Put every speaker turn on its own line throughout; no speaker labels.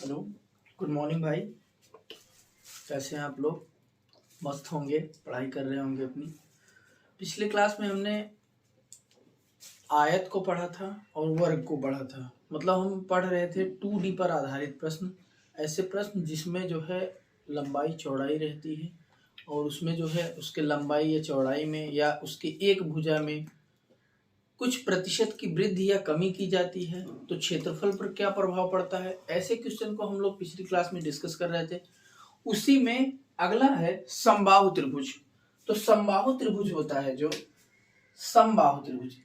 Hello, good morning भाई। कैसे हैं आप लोग? मस्त होंगे, पढ़ाई कर रहे होंगे अपनी। पिछले क्लास में हमने आयत को पढ़ा था और वर्ग को पढ़ा था। मतलब हम पढ़ रहे थे 2D पर आधारित प्रश्न, ऐसे प्रश्न जिसमें जो है लंबाई चौड़ाई रहती है और उसमें जो है उसके लंबाई या चौड़ाई में या उसकी एक भुजा में कुछ प्रतिशत की वृद्धि या कमी की जाती है तो क्षेत्रफल पर क्या प्रभाव पड़ता है। ऐसे क्वेश्चन को हम लोग पिछली क्लास में डिस्कस कर रहे थे। उसी में अगला है समबाहु त्रिभुज। तो समबाहु त्रिभुज होता है जो समबाहु त्रिभुज,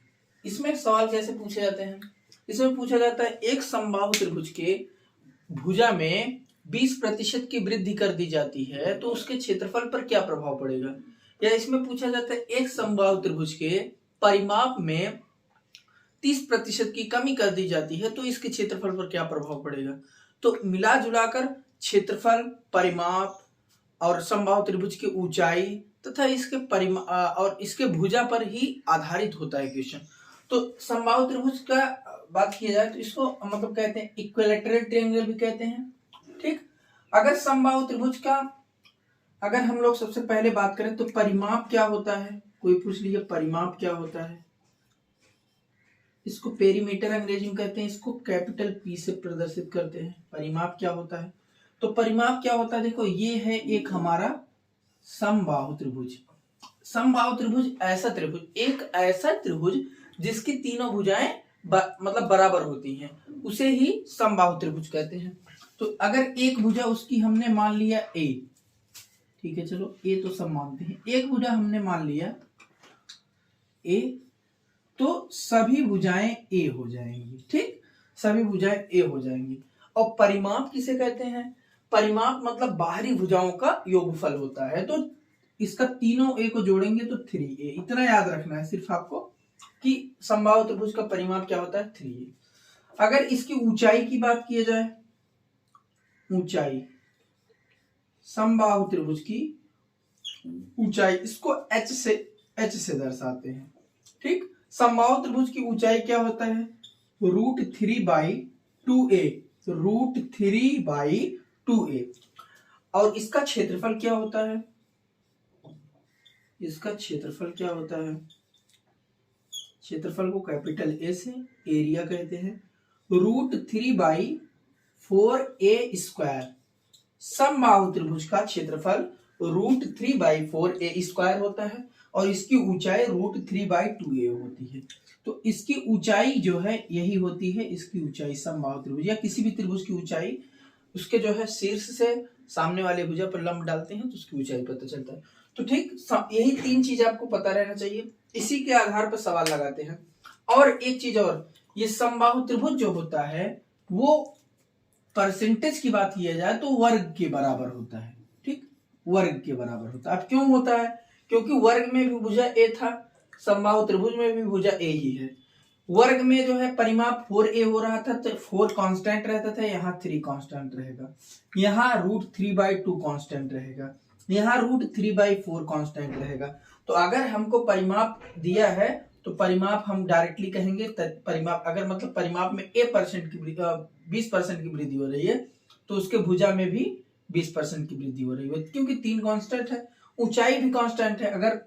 इसमें सवाल कैसे पूछे जाते हैं? इसमें पूछा जाता है एक समबाहु त्रिभुज के भुजा में 20% की वृद्धि कर दी जाती है तो उसके क्षेत्रफल पर क्या प्रभाव पड़ेगा। या इसमें पूछा जाता है एक समबाहु त्रिभुज के परिमाप में 30% की कमी कर दी जाती है तो इसके क्षेत्रफल पर क्या प्रभाव पड़ेगा। तो मिला जुलाकर क्षेत्रफल, परिमाप और समबाहु त्रिभुज की ऊंचाई तथा इसके और इसके भुजा पर ही आधारित होता है क्वेश्चन। तो समबाहु त्रिभुज का बात किया जाए तो इसको मतलब कहते हैं इक्विलैटरल ट्रायंगल भी कहते हैं। ठीक, अगर समबाहु त्रिभुज का अगर हम लोग सबसे पहले बात करें तो परिमाप क्या होता है, कोई पूछ लीजिए परिमाप क्या होता है। इसको पेरीमीटर अंग्रेजी में कहते हैं, इसको कैपिटल पी से प्रदर्शित करते हैं। परिमाप क्या होता है? तो परिमाप क्या होता है, देखो ये है एक हमारा समबाहु त्रिभुज। समबाहु त्रिभुज ऐसा त्रिभुज, एक ऐसा त्रिभुज जिसकी तीनों भुजाएं मतलब बराबर होती हैं, उसे ही समबाहु त्रिभुज कहते हैं। तो अगर एक भुजा उसकी हमने मान लिया ए, ठीक है चलो ए तो सब मानते हैं, एक भुजा हमने मान लिया ए तो सभी भुजाएं ए हो जाएंगी। ठीक, सभी भुजाएं ए हो जाएंगी। और परिमाप किसे कहते हैं? परिमाप मतलब बाहरी भुजाओं का योगफल होता है। तो इसका तीनों ए को जोड़ेंगे तो 3a। इतना याद रखना है सिर्फ आपको कि समबाहु त्रिभुज का परिमाप क्या होता है, 3a। अगर इसकी ऊंचाई की बात की जाए, ऊंचाई समबाहु त्रिभुज की ऊंचाई, इसको h से दर्शाते हैं। ठीक, समबाहु त्रिभुज की ऊंचाई क्या होता है, √3/2a, √3/2a। और इसका क्षेत्रफल क्या होता है, इसका क्षेत्रफल क्या होता है, क्षेत्रफल को कैपिटल ए से एरिया कहते हैं, √3/4a²। समबाहु त्रिभुज का क्षेत्रफल √3/4a² होता है और इसकी ऊंचाई √3/2a होती है। तो इसकी ऊंचाई जो है यही होती है, इसकी ऊंचाई समबाहु त्रिभुज या किसी भी त्रिभुज की ऊंचाई उसके जो है शीर्ष से सामने वाले भुजा पर लंब डालते हैं तो उसकी ऊंचाई पता चलता है। तो ठीक, यही तीन चीज आपको पता रहना चाहिए, इसी के आधार पर सवाल लगाते हैं। और एक चीज और, ये समबाहु त्रिभुज जो होता है वो परसेंटेज की बात किया जाए तो वर्ग के बराबर होता है। ठीक, वर्ग के बराबर होता है। अब क्यों होता है? क्योंकि वर्ग में भी भुजा ए था, समबाहु त्रिभुज में भी भुजा ए ही है। वर्ग में जो है परिमाप 4a हो रहा था तो 4 कांस्टेंट रहता था, यहाँ 3 कांस्टेंट रहेगा, यहाँ √3/2 कांस्टेंट रहेगा, यहाँ √3/4 कांस्टेंट रहेगा। तो अगर हमको परिमाप दिया है तो परिमाप हम डायरेक्टली कहेंगे परिमाप, अगर मतलब परिमाप में 20% की वृद्धि हो रही है तो उसके भुजा में भी 20% की वृद्धि हो रही है, क्योंकि 3 कांस्टेंट है, ऊंचाई भी कांस्टेंट है। अगर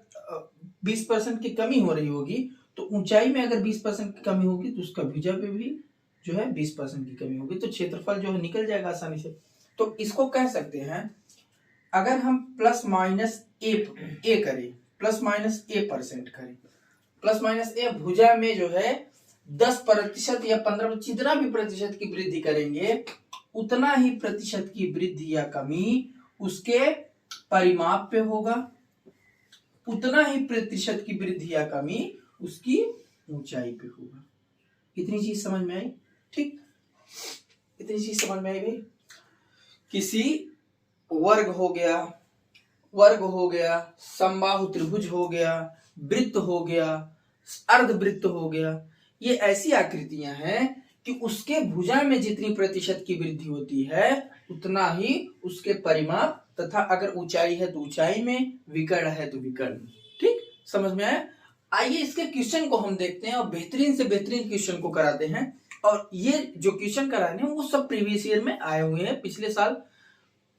20% की कमी हो रही होगी तो ऊंचाई में अगर 20% की कमी होगी तो उसका भुजा पे भी जो है 20% की कमी होगी, तो क्षेत्रफल जो है निकल जाएगा आसानी से। तो इसको कह सकते हैं, अगर हम प्लस माइनस ए करें, प्लस माइनस a% करें, प्लस माइनस ए भुजा में जो है 10% या 15 जितना भी प्रतिशत की वृद्धि करेंगे उतना ही प्रतिशत की वृद्धि या कमी उसके परिमाप पे होगा, उतना ही प्रतिशत की वृद्धि या कमी उसकी ऊंचाई पे होगा। इतनी चीज समझ में आई? ठीक, इतनी चीज समझ में आई भाई। किसी वर्ग हो गया, समबाहु त्रिभुज हो गया, वृत्त हो गया, अर्धवृत्त हो गया, ये ऐसी आकृतियां हैं कि उसके भुजा में जितनी प्रतिशत की वृद्धि होती है उतना ही उसके परिमाप तथा अगर ऊंचाई है तो ऊंचाई में, विकर्ण है तो विकर्ण में। ठीक, समझ में आया? आइए इसके क्वेश्चन को हम देखते हैं और बेहतरीन से बेहतरीन क्वेश्चन को कराते हैं। और ये जो क्वेश्चन कराने हैं वो सब प्रीवियस ईयर में आए हुए हैं, पिछले साल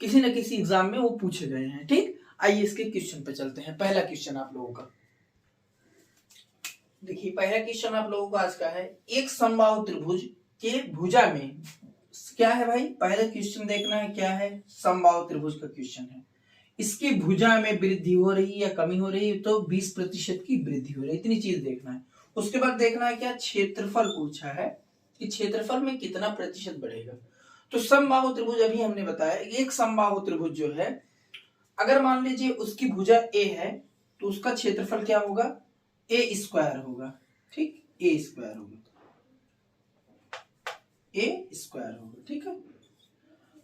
किसी न किसी एग्जाम में वो पूछे गए हैं। ठीक, आइए इसके क्वेश्चन पे चलते हैं। पहला क्वेश्चन आप लोगों का देखिए, पहला क्वेश्चन आप लोगों का आज का है, एक समबाहु त्रिभुज के भुजा में क्या है भाई, पहला क्वेश्चन देखना है क्या है, समबाहु त्रिभुज का क्वेश्चन है। इसकी भुजा में वृद्धि हो रही या कमी हो रही है, तो 20% की वृद्धि हो रही है, इतनी चीज देखना है। उसके बाद देखना है क्या, क्षेत्रफल पूछा है कि क्षेत्रफल में कितना प्रतिशत बढ़ेगा। तो समबाहु त्रिभुज अभी हमने बताया, एक समबाहु त्रिभुज जो है, अगर मान लीजिए उसकी भुजा ए है तो उसका क्षेत्रफल क्या होगा, ए स्क्वायर होगा। ठीक, ए स्क्वायर होगा, ए स्क्वायर होगा। ठीक है,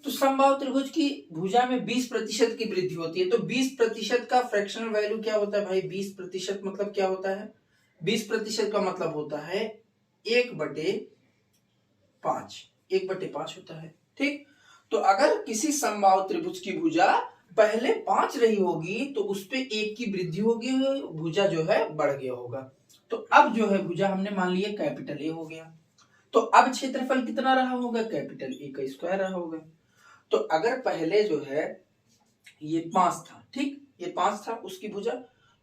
तो समबाहु त्रिभुज की भुजा में 20% की वृद्धि होती है। तो 20% का फ्रैक्शनल वैल्यू क्या होता है भाई, 20% मतलब क्या होता है, 20% का मतलब होता है 1/5, 1/5 होता है। ठीक, तो अगर किसी समबाहु त्रिभुज की भुजा पहले 5 रही होगी तो उस पे 1 की वृद्धि होगी, भुजा जो है बढ़ गया होगा। तो अब जो है भुजा हमने मान लिया कैपिटल ए हो गया, तो अब क्षेत्रफल कितना रहा होगा, कैपिटल ए का स्क्वायर रहा होगा। तो अगर पहले जो है ये 5 था, ठीक, ये 5 था उसकी भुजा,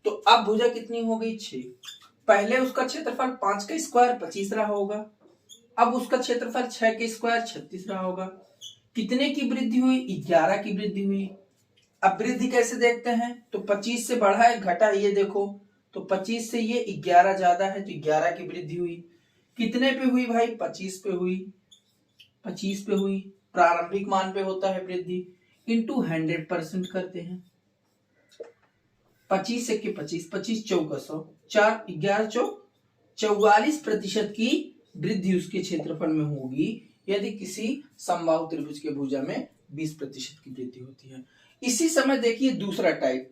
तो अब भुजा कितनी हो गई, 6। पहले उसका क्षेत्रफल 5 का स्क्वायर 25 रहा होगा, अब उसका क्षेत्रफल 6 के स्क्वायर 36 रहा होगा। कितने की वृद्धि हुई, 11 की वृद्धि हुई। अब वृद्धि कैसे देखते हैं, तो 25 से बढ़ा है घटा, ये देखो, तो 25 से ये 11 ज्यादा है तो 11 की वृद्धि हुई। कितने पे हुई भाई, 25 पे हुई, 25 पे हुई। प्रारंभिक मान पे होता है वृद्धि, इंटू 100% करते हैं। 25 से के 25, 25 चौका 100, 4 11 44% की वृद्धि उसके क्षेत्रफल में होगी यदि किसी समबाहु त्रिभुज के भुजा में 20% की वृद्धि होती है। इसी समय देखिए दूसरा टाइप,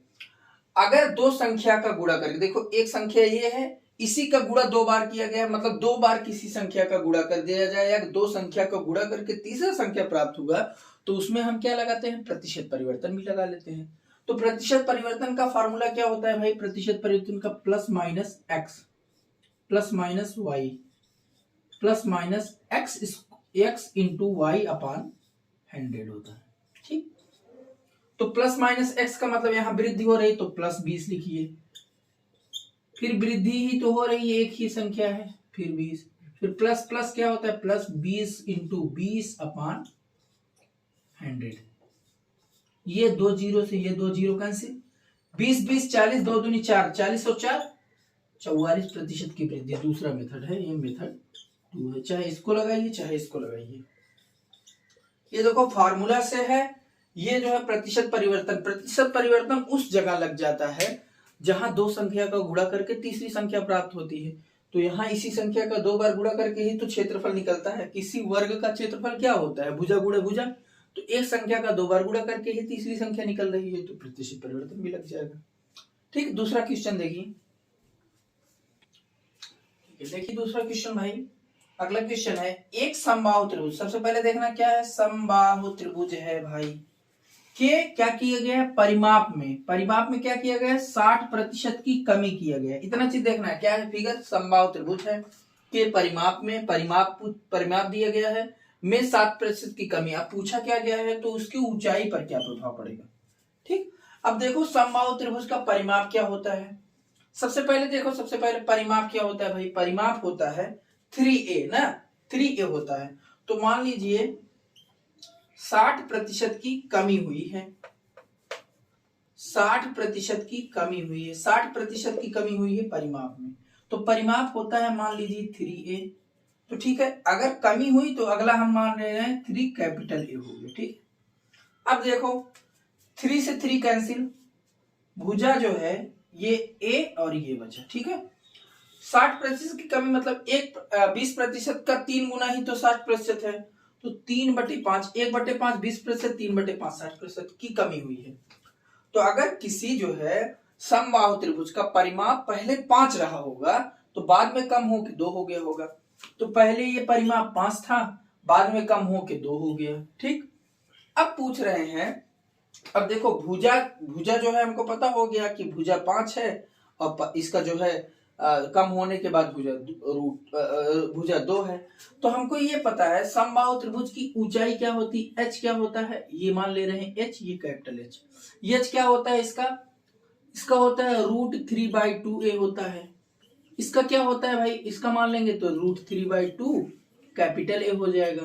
अगर दो संख्या का गुणा करके, देखो एक संख्या ये है, इसी का गुणा 2 बार किया गया, मतलब 2 बार किसी संख्या का गुणा कर दिया जाए, या 2 संख्या का गुणा करके तीसरा संख्या प्राप्त होगा, तो उसमें हम क्या लगाते हैं, प्रतिशत परिवर्तन भी लगा लेते हैं। तो प्रतिशत परिवर्तन का फॉर्मूला क्या होता है भाई, प्रतिशत परिवर्तन का plus minus X plus minus Y plus minus X into Y upon 100 होता है। ठीक, तो प्लस माइनस एक्स का मतलब यहां वृद्धि हो रही तो प्लस 20 लिखिए, फिर वृद्धि ही तो हो रही है, एक ही संख्या है, फिर 20, फिर प्लस प्लस क्या होता है, प्लस 20 इंटू 20 अपान 100। ये 2 जीरो से ये 2 जीरो कैंसिल, 20 20 40, 2 दूनी 4, 40 और 4 44% की वृद्धि। दूसरा मेथड है, ये मेथड 2 है, चाहे इसको लगाइए चाहे इसको लगाइए। ये देखो फार्मूला से है, ये जो है प्रतिशत परिवर्तन, प्रतिशत परिवर्तन उस जगह लग जाता है जहां 2 संख्या का गुणा करके तीसरी संख्या प्राप्त होती है। तो यहाँ इसी संख्या का 2 बार गुणा करके ही तो क्षेत्रफल निकलता है। किसी वर्ग का क्षेत्रफल क्या होता है, भुजा गुणे भुजा, तो एक संख्या का 2 बार गुणा करके ही तीसरी संख्या निकल रही है, तो प्रतिशत परिवर्तन भी लग जाएगा। ठीक, दूसरा क्वेश्चन देखिए, देखिए दूसरा क्वेश्चन भाई, अगला क्वेश्चन है, एक समबाहु त्रिभुज, सबसे पहले देखना क्या है, समबाहु त्रिभुज है भाई, के क्या किया गया है, परिमाप में क्या किया गया है, 60% की कमी किया गया है। इतना चीज देखना है, क्या है फिगर, समबाहु त्रिभुज है के परिमाप में परिमाप दिया गया है में 60% की कमी। अब पूछा क्या गया है, तो उसकी ऊंचाई पर क्या प्रभाव पड़ेगा। ठीक, अब देखो समबाहु त्रिभुज का परिमाप क्या होता है, सबसे पहले देखो, सबसे पहले परिमाप क्या होता है भाई, परिमाप होता है 3a ना, 3a होता है। तो मान लीजिए 60% की कमी हुई है, 60% की कमी हुई है, 60% की कमी हुई है परिमाप में, तो परिमाप होता है मान लीजिए 3a। तो ठीक है, अगर कमी हुई तो अगला हम मान रहे हैं 3 कैपिटल ए हो गया। ठीक, अब देखो 3 से 3 कैंसिल, भुजा जो है ये ए और ये बचा। ठीक है, 60% की कमी मतलब 20% का 3 गुना ही तो 60% है, तो 3/5, 1/5 20%, 3/5 60% की कमी हुई है। तो अगर किसी जो है समबाहु त्रिभुज का परिमाप पहले 5 रहा होगा तो बाद में कम होकर 2 हो गया होगा। तो पहले ये परिमाप 5 था, बाद में कम होके 2 हो गया। ठीक, अब पूछ रहे हैं, अब देखो भुजा जो है हमको पता हो गया कि भुजा 5 है और इसका जो है कम होने के बाद भुजा 2 है। तो हमको ये पता है समबाहु त्रिभुज की ऊंचाई क्या होती है, h क्या होता है, ये मान ले रहे हैं h, ये कैपिटल H। ये h क्या होता है इसका होता है √3/2a होता है। इसका क्या होता है भाई, इसका मान लेंगे तो √3/2 कैपिटल A हो जाएगा।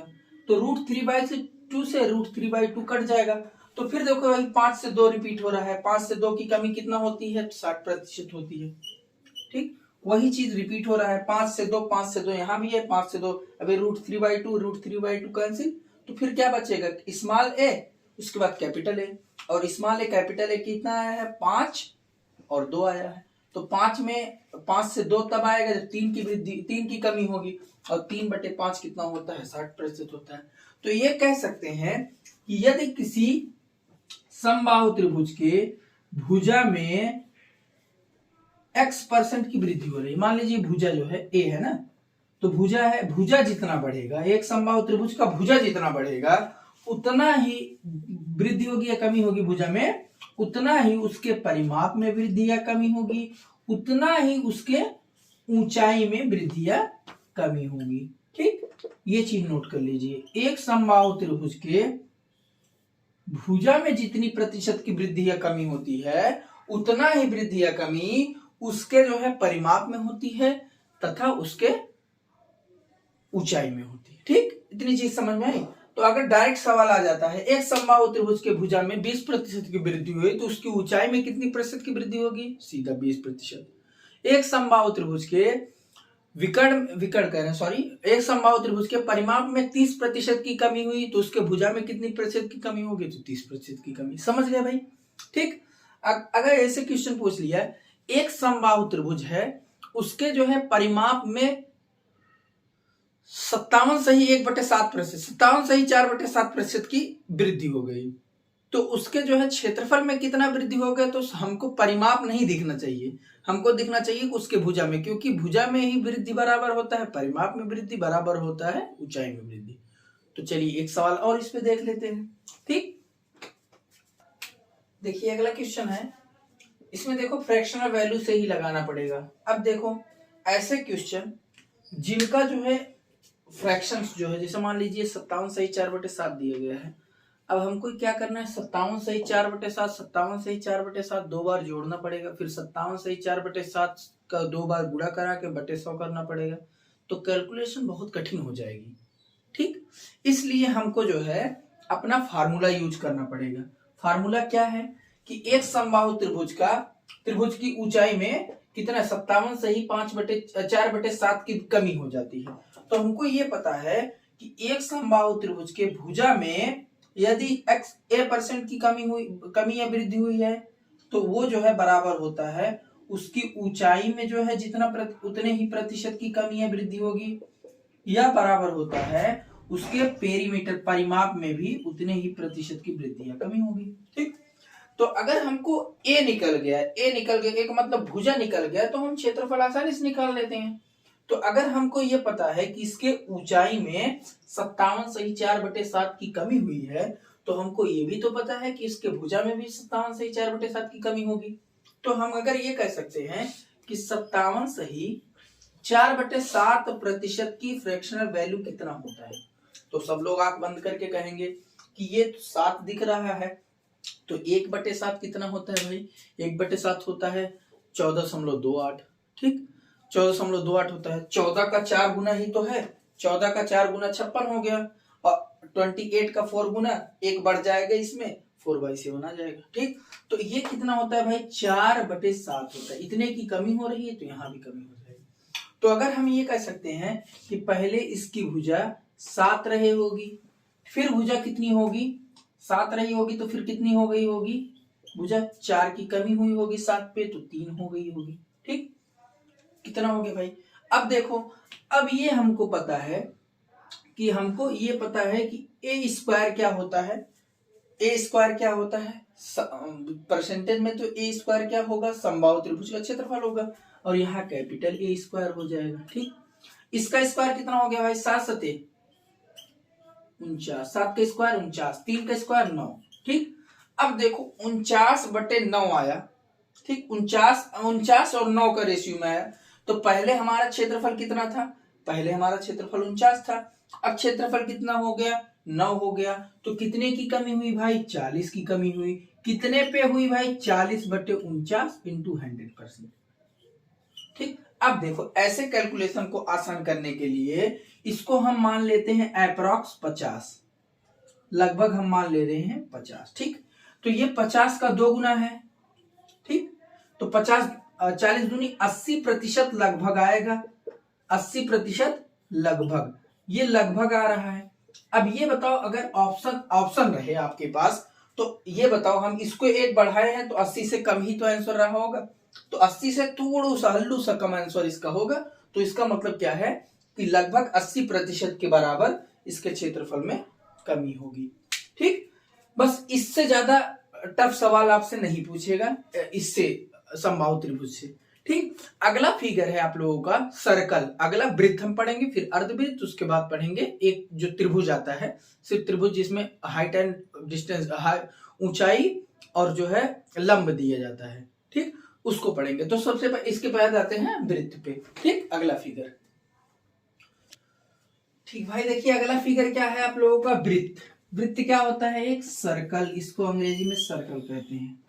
तो √3/2 से √3/2 कट जाएगा। तो फिर देखो भाई 5 से 2 रिपीट हो रहा है, 5 से 2 की कमी कितना होती है, 60% होती है। ठीक, वही चीज रिपीट हो रहा है, 5 से 2 यहाँ भी है, 5 से 2, अभी √3/2 कैंसिल। तो फिर क्या बचेगा, स्मॉल a उसके बाद कैपिटल A, और स्मॉल a कैपिटल A कितना आया है, 5 और 2 आया है। तो 5 से 2 तब आएगा जब 3 की कमी होगी, और 3/5 कितना होता है, 60% होता है। तो ये कह सकते हैं कि यदि किसी समबाहु त्रिभुज के भुजा में x% की वृद्धि हो रही है, मान लीजिए भुजा जो है a है ना, तो भुजा है, भुजा जितना बढ़ेगा, एक समबाहु त्रिभुज का भुजा जितना बढ़ेगा उतना ही वृद्धि होगी या कमी होगी भुजा में, उतना ही उसके परिमाप में वृद्धि या कमी होगी, उतना ही उसके ऊंचाई में वृद्धि या कमी होगी। ठीक, ये चीज नोट कर लीजिए, एक समबाहु त्रिभुज के भुजा में जितनी प्रतिशत की वृद्धि या कमी होती है उतना ही वृद्धि या कमी उसके जो है परिमाप में होती है तथा उसके ऊंचाई में होती है। ठीक, इतनी चीज समझ में आई। तो अगर डायरेक्ट सवाल आ जाता है एक समबाहु त्रिभुज के भुजा में 20% की वृद्धि हुई तो उसकी ऊंचाई में कितनी प्रतिशत की वृद्धि होगी, सीधा 20%। एक समबाहु त्रिभुज के एक समबाहु त्रिभुज के परिमाप में 30% की कमी हुई तो उसके भुजा में कितनी प्रतिशत की कमी होगी, तो 30% की कमी। समझ गए भाई। ठीक, अगर ऐसे क्वेश्चन पूछ लिया, एक समबाहु त्रिभुज है उसके जो है परिमाप में 57 सही 1/7%, 57 सही 4/7% की वृद्धि हो गई, तो उसके जो है क्षेत्रफल में कितना वृद्धि हो गया, तो हमको परिमाप नहीं दिखना चाहिए, हमको दिखना चाहिए उसके भुजा में, क्योंकि भुजा में ही वृद्धि बराबर होता है, परिमाप में वृद्धि बराबर होता है ऊंचाई में वृद्धि। तो चलिए एक सवाल और इस पे देख लेते हैं। ठीक, देखिए अगला क्वेश्चन है, इसमें देखो फ्रैक्शनल वैल्यू से ही लगाना पड़ेगा। अब देखो ऐसे क्वेश्चन जिनका जो है फ्रैक्शंस जो है, जैसे मान लीजिए 57 सही 4/7 दिया गया है, अब हमको क्या करना है, 57 सही 4/7, 57 सही 4/7 दो बार जोड़ना पड़ेगा, फिर 57 सही 4/7 का 2 बार गुणा करा के बटे 100 करना पड़ेगा, तो कैलकुलेशन बहुत कठिन हो जाएगी। ठीक, इसलिए हमको जो है अपना फार्मूला यूज करना पड़ेगा। फार्मूला क्या है कि एक समबाहु त्रिभुज की ऊंचाई में कितना 57 सही 4/7 की कमी हो जाती है। तो हमको ये पता है कि एक समबाहु त्रिभुज के भुजा में यदि a% की कमी या वृद्धि हुई है तो वो जो है बराबर होता है उसकी ऊंचाई में जो है उतने ही प्रतिशत की कमी या वृद्धि होगी, या बराबर होता है उसके पेरीमीटर परिमाप में भी उतने ही प्रतिशत की वृद्धि या कमी होगी। ठीक, तो अगर हमको a निकल गया, एक मतलब भुजा निकल गया, तो हम क्षेत्रफल आसानी से निकाल लेते हैं। तो अगर हमको ये पता है कि इसके ऊंचाई में 57 सही 4/7 की कमी हुई है, तो हमको ये भी तो पता है कि इसके भुजा में भी 57 सही 4/7 की कमी होगी। तो हम अगर ये कह सकते हैं कि 57 सही 4/7% की फ्रैक्शनल वैल्यू कितना होता है, तो सब लोग आंख बंद करके कहेंगे कि ये 7 दिख रहा है, तो 1/7 कितना होता है भाई, 1/7 होता है 14.28। ठीक, 14.28 होता है, 14 का 4 गुना ही तो है, 14 का 4 गुना 56 हो गया, और 28 का 4 गुना 1 बढ़ जाएगा, इसमें 4/7 आ जाएगा। ठीक, तो ये कितना होता है भाई, 4/7 होता है। इतने की कमी हो रही है तो यहाँ भी कमी हो जाएगी। तो अगर हम ये कह सकते हैं कि पहले इसकी भुजा 7 रहे होगी, फिर भुजा कितनी होगी, 7 रही होगी, तो फिर कितनी हो गई होगी भुजा, 4 की कमी हुई होगी 7 पे, तो 3 हो गई होगी। ठीक, कितना हो गया भाई। अब देखो, अब ये हमको पता है कि ए स्क्वायर क्या होता है, ए स्क्वायर क्या होता है, परसेंटेज में तो ए स्क्वायर क्या होगा, समबाहु त्रिभुज का क्षेत्रफल होगा, और यहाँ कैपिटल ए स्क्वायर हो जाएगा। ठीक, इसका स्क्वायर कितना हो गया भाई, 7 सते 49, 7 का स्क्वायर 49, 3 का स्क्वायर 9। ठीक, अब देखो 49/9 आया। ठीक, 49 और 9 का रेशियो में आया, तो तो पहले हमारा क्षेत्रफल कितना था, पहले हमारा क्षेत्रफल 49 था, अब क्षेत्रफल कितना हो गया, 9 हो गया। तो कितने की कमी हुई भाई, 40 की कमी हुई। कितने पे हुई भाई, 40/49 इंटू 100%। ठीक, अब देखो ऐसे कैलकुलेशन को आसान करने के लिए इसको हम मान लेते हैं अप्रॉक्स 50, लगभग हम मान ले रहे हैं 50। ठीक, तो ये 50 का 2 गुना है। ठीक, तो 50 40 दूनी 80% लगभग आएगा, 80% लगभग, ये लगभग आ रहा है। अब ये बताओ अगर ऑप्शन रहे आपके पास, तो ये बताओ हम इसको 1 बढ़ाए हैं तो 80 से कम ही तो आंसर रहा होगा, तो 80 से थोड़ा सा हल्लू सा कम आंसर इसका होगा। तो इसका मतलब क्या है कि लगभग 80% के बराबर इसके क्षेत्रफल में कमी होगी। ठीक, बस इससे ज्यादा टफ सवाल आपसे नहीं पूछेगा इससे समबाहु त्रिभुज से। ठीक, अगला फिगर है आप लोगों का सर्कल, अगला वृत्त हम पढ़ेंगे, फिर अर्धवृत्त, उसके बाद पढ़ेंगे एक जो त्रिभुज आता है, सिर्फ त्रिभुज जिसमें हाइट एंड डिस्टेंस, ऊंचाई और जो है लंब दिया जाता है। ठीक, उसको पढ़ेंगे। तो सबसे पहले इसके बाद आते हैं वृत्त पे। ठीक, अगला फिगर। ठीक भाई, देखिए अगला फिगर क्या है आप लोगों का, वृत्त। वृत्त क्या होता है, एक सर्कल, इसको अंग्रेजी में सर्कल कहते हैं।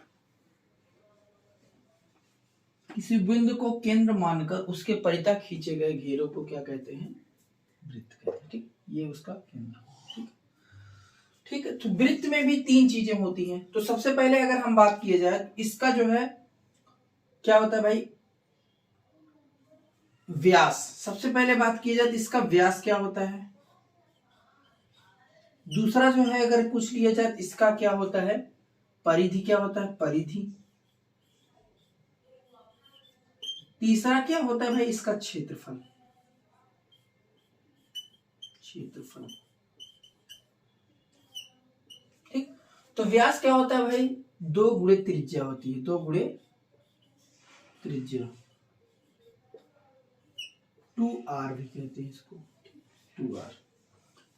किसी बिंदु को केंद्र मानकर उसके परितः खींचे गए घेरों को क्या कहते हैं, वृत्त कहते हैं। ठीक, ये उसका केंद्र। ठीक, ठीक है। तो वृत्त में भी 3 चीजें होती हैं। तो सबसे पहले अगर हम बात किए जाए तो इसका जो है क्या होता है भाई, व्यास। सबसे पहले बात की जाए तो इसका व्यास क्या होता है। दूसरा जो है अगर कुछ लिया जाए तो इसका क्या होता है, परिधि क्या होता है, परिधि। तीसरा क्या होता है भाई, इसका क्षेत्रफल, क्षेत्रफल। ठीक, तो व्यास क्या होता है भाई, 2 गुणे त्रिज्या होती है, 2 गुणे त्रिज्या, 2r भी कहते हैं इसको, 2r।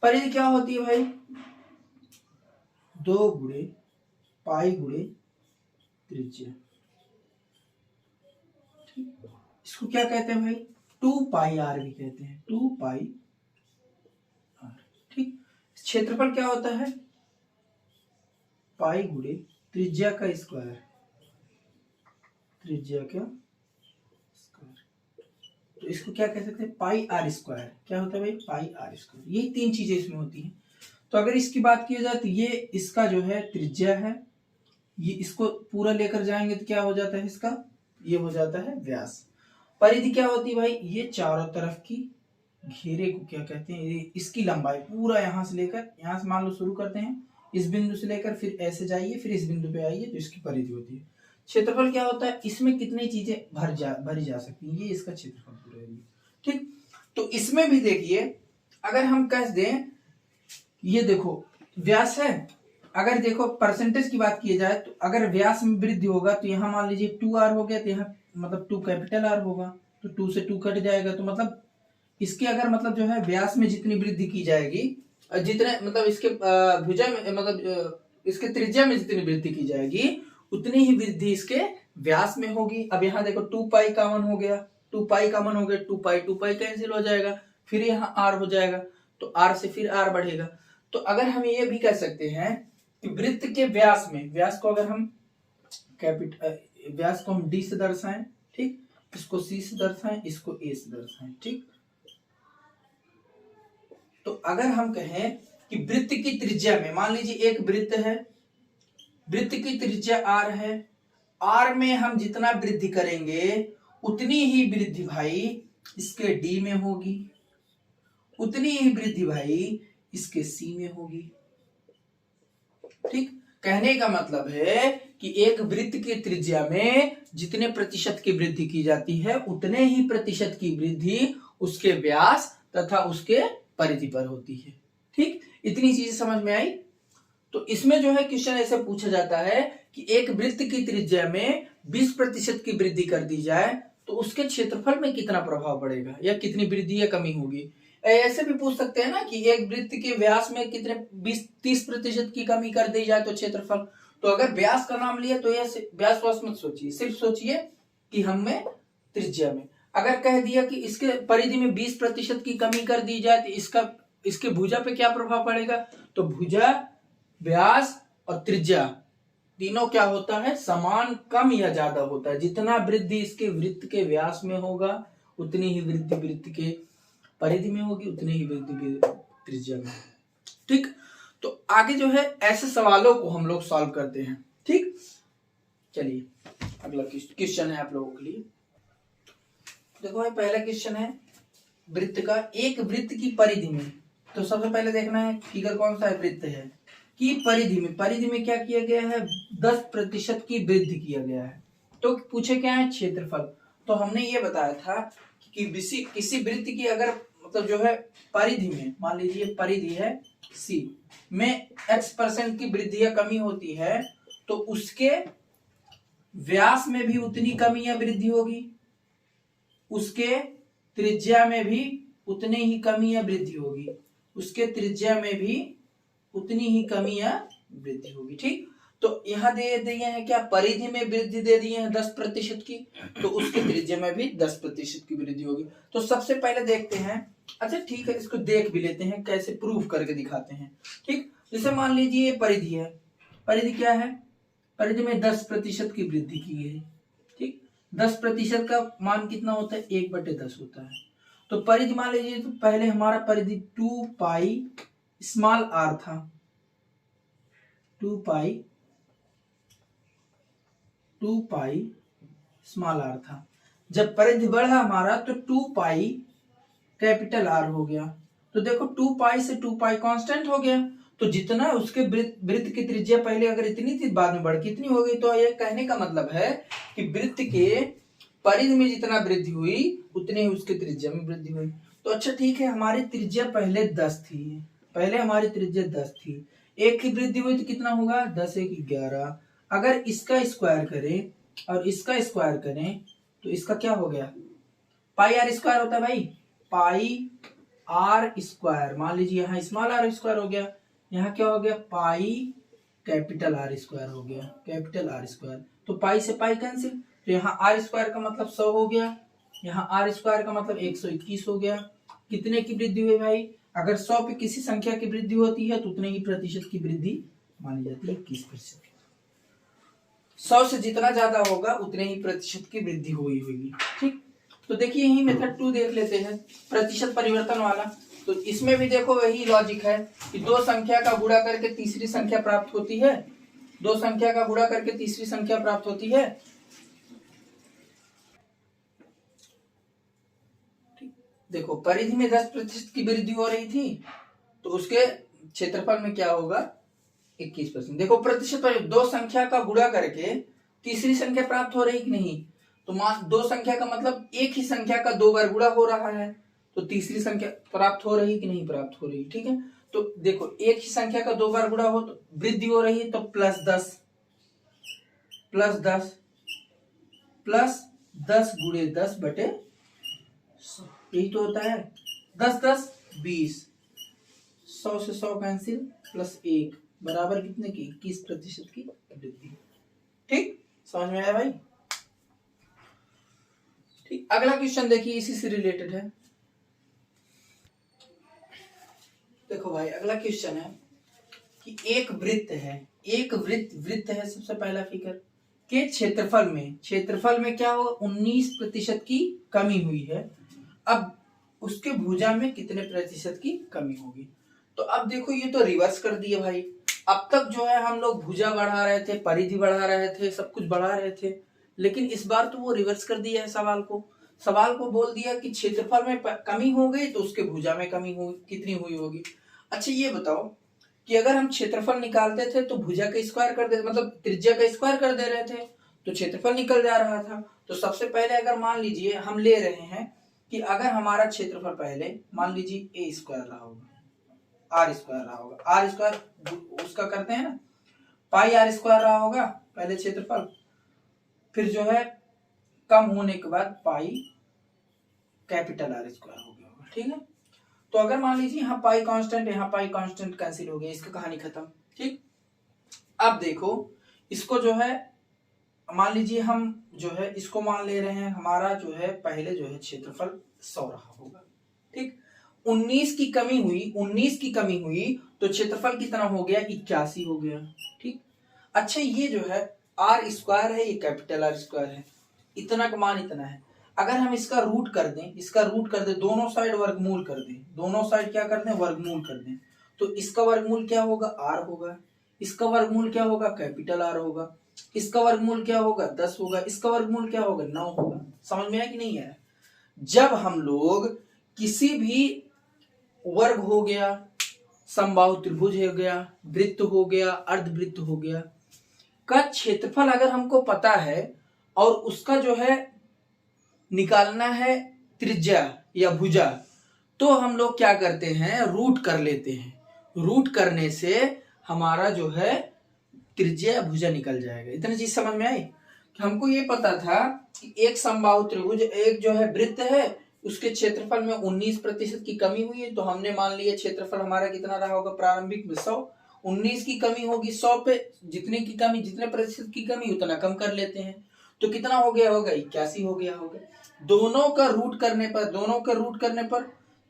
परिधि क्या होती है भाई, 2 गुणे पाई गुणे त्रिज्या। इसको क्या कहते हैं भाई, 2πr भी कहते हैं, 2πr। ठीक, क्षेत्रफल क्या होता है, पाई गुणे त्रिज्या का स्क्वायर, त्रिज्या का स्क्वायर। तो इसको क्या कह सकते हैं, पाई आर स्क्वायर। क्या होता है भाई, पाई आर स्क्वायर। यही 3 चीजें इसमें होती हैं। तो अगर इसकी बात की जाए तो ये इसका जो है त्रिज्या है, ये इसको पूरा लेकर जाएंगे तो क्या हो जाता है इसका, ये हो जाता है व्यास। परिधि क्या होती है भाई, ये चारों तरफ की घेरे को क्या कहते हैं, ये इसकी लंबाई पूरा यहां से लेकर, यहां से मान लो शुरू करते हैं इस बिंदु से लेकर, फिर ऐसे जाइए, फिर इस बिंदु पे आइए, तो इसकी परिधि होती है। क्षेत्रफल क्या होता है, इसमें कितनी चीजें भरी जा सकती है, ये इसका क्षेत्रफल पूरा एरिया। ठीक, तो इसमें भी देखिए अगर हम कह दें, ये देखो व्यास है, अगर देखो परसेंटेज की बात की जाए तो अगर व्यास में वृद्धि होगा तो यहाँ मान लीजिए 2r हो गया, तो यहाँ मतलब 2 कैपिटल R होगा, तो 2 से 2 कट जाएगा। तो मतलब इसके अगर मतलब जो है व्यास में जितनी वृद्धि की जाएगी, जितने मतलब इसके भुजा में मतलब इसके त्रिज्या में जितनी वृद्धि की जाएगी उतनी ही वृद्धि इसके व्यास में होगी। अब यहाँ देखो 2π कॉमन हो गया, 2π कॉमन हो गया, 2π कैंसिल हो जाएगा, फिर यहाँ r हो जाएगा, तो r से फिर r बढ़ेगा। तो अगर हम ये भी कह सकते हैं कि वृत्त के व्यास में, व्यास को अगर हम व्यास को हम d से दर्शाएं, ठीक, इसको c से दर्शाएं, इसको a से दर्शाएं। ठीक, तो अगर हम कहें कि वृत्त की त्रिज्या में, मान लीजिए एक वृत्त है, वृत्त की त्रिज्या r है, r में हम जितना वृद्धि करेंगे उतनी ही वृद्धि भाई इसके d में होगी, उतनी ही वृद्धि भाई इसके c में होगी। ठीक, कहने का मतलब है कि एक वृत्त की त्रिज्या में जितने प्रतिशत की वृद्धि की जाती है उतने ही प्रतिशत की वृद्धि उसके व्यास तथा उसके परिधि पर होती है। ठीक, इतनी चीजें समझ में आई। तो इसमें जो है क्वेश्चन ऐसे पूछा जाता है कि एक वृत्त की त्रिज्या में 20% की वृद्धि कर दी जाए तो उसके क्षेत्रफल में कितना प्रभाव पड़ेगा, या कितनी वृद्धि या कमी होगी। ऐसे भी पूछ सकते हैं ना कि एक वृत्त के व्यास में कितने 20-30% की कमी कर दी जाए तो क्षेत्रफल। तो अगर व्यास का नाम लिया तो ये व्यास वास मत सोचिए, सिर्फ सोचिए कि हम में त्रिज्या में। अगर कह दिया कि इसके परिधि में 20% की कमी कर दी जाए तो इसके भुजा पे क्या प्रभाव पड़ेगा? तो भुजा, व्यास और त्रिज्या तीनों क्या होता है? समान, कम या ज्यादा होता है। जितना वृद्धि इसके वृत्त के व्यास में होगा उतनी ही वृद्धि वृत्त के परिधि में होगी, उतनी ही वृद्धि त्रिज्या में। ठीक, तो आगे जो है ऐसे सवालों को हम लोग सॉल्व करते हैं। ठीक, चलिए अगला क्वेश्चन है आप लोगों के लिए। देखो भाई, पहला क्वेश्चन है वृत्त का, एक वृत्त की परिधि में, तो सबसे पहले देखना है फिगर कौन सा है, वृत्त है कि परिधि में क्या किया गया है? 10% की वृद्धि किया गया है। तो पूछे क्या है? क्षेत्रफल। तो हमने ये बताया था कि किसी वृत्त की अगर मतलब जो है परिधि में, मान लीजिए परिधि है सी में x% की वृद्धि या कमी होती है तो उसके व्यास में भी उतनी कमी या वृद्धि होगी, उसके त्रिज्या में भी उतनी ही कमी या वृद्धि होगी, उसके त्रिज्या में भी उतनी ही कमी या वृद्धि होगी। ठीक, तो यहाँ दे दिए हैं क्या? परिधि में वृद्धि दे दिए हैं 10% की, तो उसके त्रिज्या में भी 10% की वृद्धि होगी। तो सबसे पहले देखते हैं, अच्छा ठीक है, इसको देख भी लेते हैं, कैसे प्रूफ करके दिखाते हैं। ठीक, जैसे मान लीजिए ये परिधि है, परिधि क्या है? परिधि में 10% की वृद्धि की गई। ठीक, 10% का मान कितना होता है? 1/10 होता है। तो परिधि मान लीजिए, तो पहले हमारा परिधि 2 पाई स्मॉल आर था, 2 पाई स्मॉल आर था। जब परिधि बढ़ा हमारा तो 2 पाई कैपिटल आर हो गया। तो देखो 2 पाई से 2 पाई कांस्टेंट हो गया, तो जितना उसके वृत्त की त्रिज्या पहले अगर इतनी थी, बाद में बढ़ के इतनी हो गई। तो ये कहने का मतलब है कि वृत्त के परिधि में जितना वृद्धि हुई उतनी ही उसके त्रिज्या में वृद्धि हुई। तो अच्छा ठीक है, हमारी त्रिज्या पहले 10 थी, पहले हमारी त्रिज्या 10 थी, एक की वृद्धि हुई तो कितना होगा? 10 1 11। अगर इसका स्क्वायर करें और इसका स्क्वायर करें तो इसका क्या हो गया? पाई आर स्क्वायर होता है भाई, पाई आर स्क्वायर। मान लीजिए यहाँ स्मॉल आर स्क्वायर हो गया, यहाँ क्या हो गया? पाई कैपिटल आर स्क्वायर हो गया, कैपिटल आर स्क्वायर। तो पाई से पाई कैंसिल, तो यहाँ आर स्क्वायर का मतलब 100 हो गया, यहाँ आर स्क्वायर का मतलब 121 हो गया। कितने की वृद्धि हुई भाई? अगर 100 पे किसी संख्या की वृद्धि होती है तो उतने ही प्रतिशत की वृद्धि मानी जाती है, 21%। 100 से जितना ज्यादा होगा उतने ही प्रतिशत की वृद्धि हुई होगी। ठीक, तो देखिए यही मेथड 2 देख लेते हैं, प्रतिशत परिवर्तन वाला। तो इसमें भी देखो वही लॉजिक है कि दो संख्या का गुणा करके तीसरी संख्या प्राप्त होती है, दो संख्या का गुणा करके तीसरी संख्या प्राप्त होती है। देखो परिधि में 10% की वृद्धि हो रही थी तो उसके क्षेत्रफल में क्या होगा? 21%। देखो प्रतिशत पर दो संख्या का गुणा करके तीसरी संख्या प्राप्त हो रही कि नहीं? तो मान दो संख्या का मतलब एक ही संख्या का 2 बार गुणा हो रहा है, तो तीसरी संख्या प्राप्त हो रही कि नहीं प्राप्त हो रही? ठीक है, तो देखो एक ही संख्या का 2 बार गुणा हो तो वृद्धि हो रही है, तो +10 +10 गुणे 10/100, यही तो होता है। 10 10 20, 100 से 100 कैंसिल, +1 बराबर कितने की? 21% की वृद्धि। ठीक, समझ में आया भाई? ठीक, अगला क्वेश्चन देखिए, इसी से रिलेटेड है। देखो भाई अगला क्वेश्चन है कि एक वृत्त है, एक वृत्त है, सबसे पहला फिगर के क्षेत्रफल में क्या होगा? 19% की कमी हुई है। अब उसके भुजा में कितने प्रतिशत की कमी होगी? तो अब देखो ये तो रिवर्स कर दिए भाई। अब तक जो है हम लोग भुजा बढ़ा रहे थे, परिधि बढ़ा रहे थे, सब कुछ बढ़ा रहे थे, लेकिन इस बार तो वो रिवर्स कर दिया है सवाल को बोल दिया कि क्षेत्रफल में कमी हो गई तो उसके भुजा में कमी हुई, कितनी हुई होगी? अच्छा ये बताओ कि अगर हम क्षेत्रफल निकालते थे तो भुजा का स्क्वायर कर दे, मतलब त्रिज्या का स्क्वायर कर दे रहे थे तो क्षेत्रफल निकल जा रहा था। तो सबसे पहले अगर मान लीजिए हम ले रहे हैं कि अगर हमारा क्षेत्रफल पहले मान लीजिए a² रहा होगा, r² रहा होगा, r² उसका करते हैं ना, पाई r² रहा होगा पहले क्षेत्रफल, फिर जो है कम होने के बाद पाई कैपिटल R² हो गया होगा। ठीक है, तो अगर मान लीजिए यहाँ पाई कांस्टेंट, यहाँ पाई कांस्टेंट कैंसिल हो गया, इसकी कहानी खत्म। ठीक, अब देखो इसको जो है मान लीजिए हम जो है इसको मान ले रहे हैं, हमारा जो है पहले जो है क्षेत्रफल 100 रहा होगा, ठीक। 19 की कमी हुई तो क्षेत्रफल कितना हो गया, 81 हो गया, ठीक। अच्छा ये जो है आर स्क्वायर है, ये कैपिटल आर स्क्वायर है, इतना का मान इतना है। अगर हम इसका रूट कर दें, दोनों साइड वर्गमूल कर दें, दोनों साइड क्या कर दें, वर्गमूल कर दें, तो इसका वर्गमूल क्या होगा, आर होगा, इसका वर्गमूल क्या होगा, कैपिटल आर होगा, इसका वर्गमूल क्या होगा, 10 होगा, इसका वर्गमूल क्या होगा, 9 होगा। समझ में आया कि नहीं आया? जब हम लोग किसी भी वर्ग हो गया, समबाहु त्रिभुज हो गया, वृत्त हो गया, अर्धवृत्त हो गया का क्षेत्रफल अगर हमको पता है और उसका जो है निकालना है त्रिज्या या भुजा, तो हम लोग क्या करते हैं, रूट कर लेते हैं। रूट करने से हमारा जो है त्रिज्या भुजा निकल जाएगा। इतनी चीज समझ में आई कि हमको ये पता था कि एक समबाहु त्रिभुज, एक जो है वृत्त है, उसके क्षेत्रफल में 19% की कमी हुई है, तो हमने मान लिया क्षेत्रफल हमारा कितना रहा होगा प्रारंभिक में 100। 19 की कमी होगी 100 पे, जितने प्रतिशत की कमी उतना कम कर लेते हैं, तो कितना हो गया होगा, 81 हो गया होगा। दोनों का रूट करने पर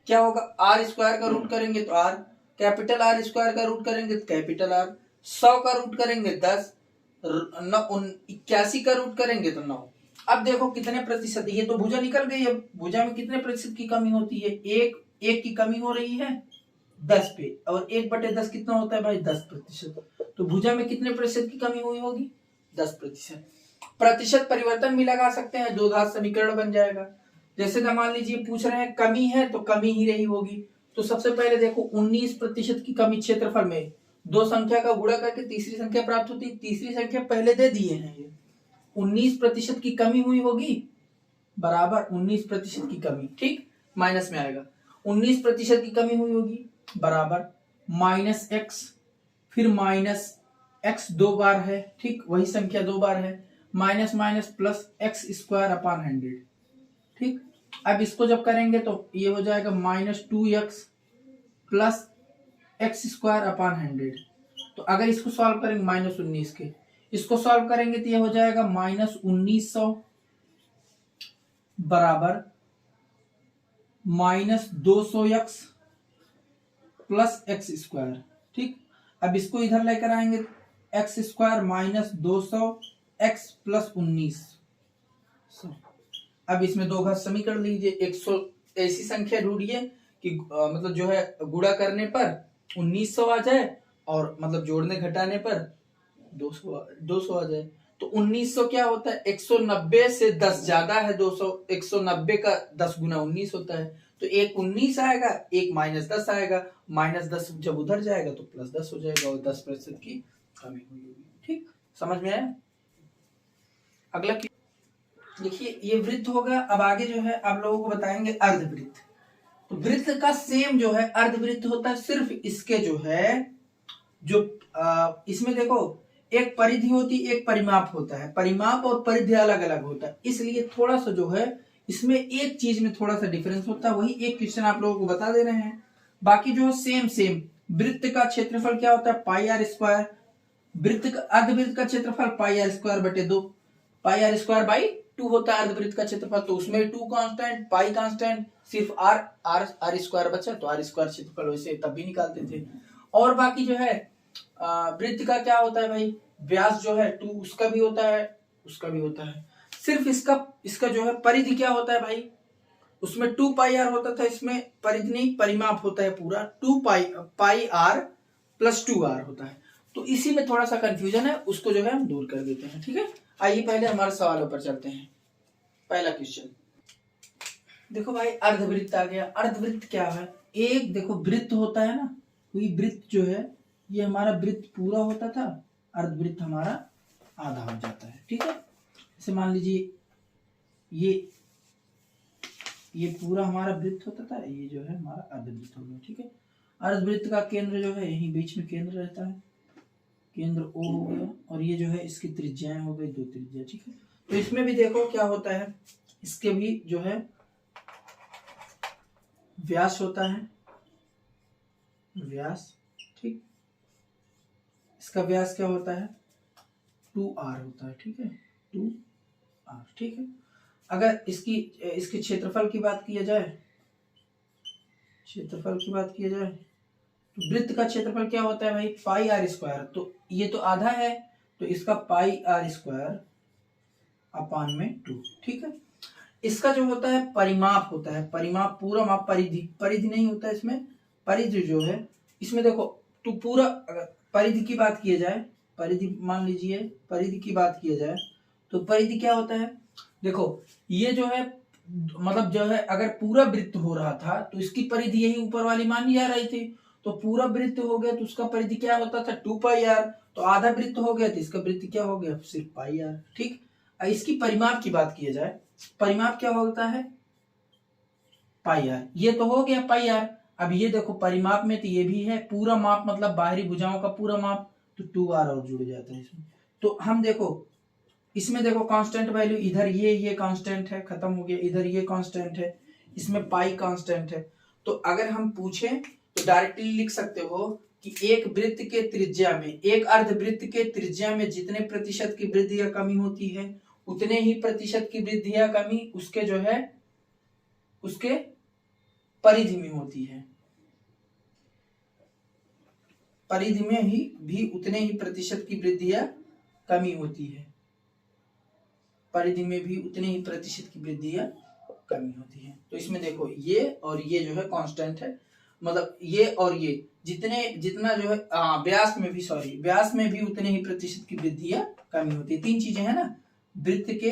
क्या होगा, आर स्क्वायर का रूट करेंगे तो आर, कैपिटल आर स्क्वायर का रूट करेंगे तो कैपिटल आर, 100 का रूट करेंगे 10, 81 का रूट करेंगे तो 9। अब देखो कितने प्रतिशत, ये तो भुजा निकल गई। अब भुजा में कितने प्रतिशत की कमी होती है, एक की कमी हो रही है 10 पे, और 1/10 कितना होता है भाई, 10%। तो भुजा में कितने प्रतिशत की कमी हुई होगी, 10%। प्रतिशत परिवर्तन भी लगा सकते हैं, दो घात समीकरण बन जाएगा। जैसे कि मान लीजिए पूछ रहे हैं कमी है तो कमी ही रही होगी, तो सबसे पहले देखो 19% की कमी क्षेत्रफल में दो संख्या का गुणा करके तीसरी संख्या प्राप्त होती है। तीसरी संख्या पहले दे दिए हैं, ये 19% की कमी हुई होगी बराबर 19% की कमी, ठीक, माइनस में आएगा। 19% की कमी हुई होगी बराबर माइनस एक्स, फिर माइनस एक्स 2 बार है, ठीक, वही संख्या 2 बार है, minus minus plus x square upon 100, ठीक। अब इसको जब करेंगे तो ये हो जाएगा -2x plus x square upon 100। तो अगर इसको सॉल्व करेंगे -19 के, इसको सॉल्व करेंगे तो ये हो जाएगा -1900 बराबर -200x प्लस एक्स स्क्वायर, ठीक। अब इसको इधर लेकर आएंगे, एक्स स्क्वायर -200x प्लस 1900। अब इसमें दो घात समीकरण लीजिए, 100 ऐसी संख्या ढूंढिए कि मतलब जो है गुणा करने पर 1900 आ जाए और मतलब जोड़ने घटाने पर 200 आ जाए। तो 1900 क्या होता है, 190 से 10 ज्यादा है 200, 190 का 10 गुना 19 होता है, तो एक 19 आएगा, एक -10 आएगा, -10 जब उधर जाएगा तो +10 हो जाएगा, और 10% की कमी हुई होगी, ठीक, समझ में आया। अगला देखिए ये वृत्त होगा। अब आगे जो है आप लोगों को बताएंगे अर्धवृत्त। तो वृत्त का सेम जो है अर्धवृत्त होता है, सिर्फ इसके जो है जो इसमें देखो एक परिधि होती है, एक परिमाप होता है, परिमाप और परिधि अलग अलग होता है, इसलिए थोड़ा सा जो है इसमें एक चीज में थोड़ा सा डिफरेंस होता है, वही एक क्वेश्चन आप लोगों को बता दे रहे हैं। बाकी जो सेम सेम वृत्त का क्षेत्रफल क्या होता है, पाई आर स्क्वायर, वृत्त का अर्धवृत्त का क्षेत्रफल पाई आर स्क्वायर बटे 2, पाई आर स्क्वायर बाई 2 होता है अर्धवृत्त का क्षेत्रफल, तो उसमें 2 कांस्टेंट, पाई कांस्टेंट, सिर्फ आर स्क्वायर बचा, तो आर स्क्वायर क्षेत्रफल वैसे तब भी निकालते थे। और बाकी जो है वृत्त का क्या होता है भाई, व्यास जो है 2 उसका भी होता है, उसका भी होता है। सिर्फ इसका जो है परिधि क्या होता है भाई, उसमें 2 पाई आर होता था, इसमें परिधि नहीं परिमाप होता है पूरा 2 पाई आर प्लस 2 आर होता है। तो इसी में थोड़ा सा कंफ्यूजन है, उसको जो है हम दूर कर देते हैं, ठीक है। आइए पहले हमारे सवालों पर चलते हैं। पहला क्वेश्चन देखो भाई, अर्धवृत्त आ गया। अर्धवृत्त क्या है, एक देखो वृत्त होता है ना, कोई वृत्त जो है ये हमारा वृत्त पूरा होता था, अर्धवृत्त हमारा आधा हो जाता है, ठीक है। जैसे मान लीजिए ये पूरा हमारा वृत्त होता था, ये जो है हमारा अर्धवृत्त हो गया, ठीक है। अर्धवृत्त का केंद्र जो है यही बीच में केंद्र रहता है, केंद्र O हो गया, और ये जो है इसकी त्रिज्याएं हो गई 2 त्रिज्या, ठीक है। तो इसमें भी देखो क्या होता है, इसके भी जो है व्यास होता है, व्यास, ठीक, इसका व्यास क्या होता है 2r होता है, ठीक है। 2r, ठीक है। अगर इसके क्षेत्रफल की बात किया जाए, तो वृत्त का क्षेत्रफल क्या होता है भाई, पाई आर स्क्वायर। तो ये तो आधा है, तो इसका पाई आर स्क्वायर अपान में 2, ठीक है। इसका जो होता है परिमाप होता है, परिमाप पूरा माप, परिधि नहीं होता है इसमें, परिधि जो है इसमें देखो, तो पूरा अगर परिधि की बात किया जाए, परिधि मान लीजिए, परिधि की बात किया जाए तो परिधि क्या होता है, देखो ये जो है मतलब जो है अगर पूरा वृत्त हो रहा था तो इसकी परिधि यही ऊपर वाली मानी जा रही थी। तो पूरा वृत्त हो गया तो उसका परिधि क्या होता था 2 पाई आर। तो आधा वृत्त हो गया तो इसका वृत्त क्या हो गया, सिर्फ पाई आर, ठीक। इसकी परिमाप की बात किया जाए, परिमाप क्या होता है, पाई आर। ये तो हो गया पाई आर। अब ये देखो परिमाप में तो ये भी है पूरा माप, मतलब बाहरी भुजाओं का पूरा माप, तो 2r और जुड़ जाता है इसमें। तो हम देखो इसमें देखो कांस्टेंट वैल्यू, इधर ये कांस्टेंट है, खत्म हो गया, इधर ये कांस्टेंट है, इसमें पाई कांस्टेंट है। तो अगर हम पूछें तो डायरेक्टली लिख सकते हो कि एक वृत्त के त्रिज्या में, एक अर्धवृत्त के त्रिज्या में जितने प्रतिशत की वृद्धि या कमी होती है उतने ही प्रतिशत की वृद्धि या कमी उसके जो है उसके परिधि में होती है, परिधि में ही भी उतने ही प्रतिशत की वृद्धि या कमी होती है, परिधि में भी उतने ही प्रतिशत की वृद्धि या कमी होती है। तो इसमें देखो ये और ये जो है कांस्टेंट है, मतलब ये और ये जितना जो है व्यास में भी, व्यास में भी उतने ही प्रतिशत की वृद्धि या कमी होती है। तीन चीजें हैं ना, वृत्त के,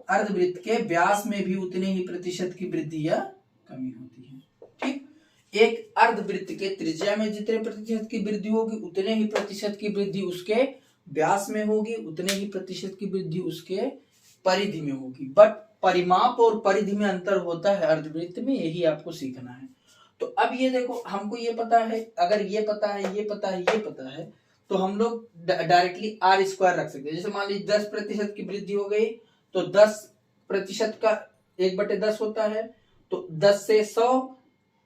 अर्धवृत्त के व्यास में भी उतने ही प्रतिशत की वृद्धि या कमी होती है, ठीक। एक अर्धवृत्त के त्रिज्या में जितने प्रतिशत की वृद्धि होगी उतने ही प्रतिशत की वृद्धि उसके व्यास में होगी, उतने ही प्रतिशत की वृद्धि उसके परिधि में होगी। बट परिमाप और परिधि में अंतर होता है अर्धवृत्त में, यही आपको सीखना है। तो अब ये देखो हमको ये पता है, अगर ये पता है, ये पता है, ये पता है, तो हम लोग डायरेक्टली आर स्क्वायर रख सकते हैं। जैसे मान लीजिए 10% की वृद्धि हो गई तो 10% का 1/10 होता है, तो 10 से 100,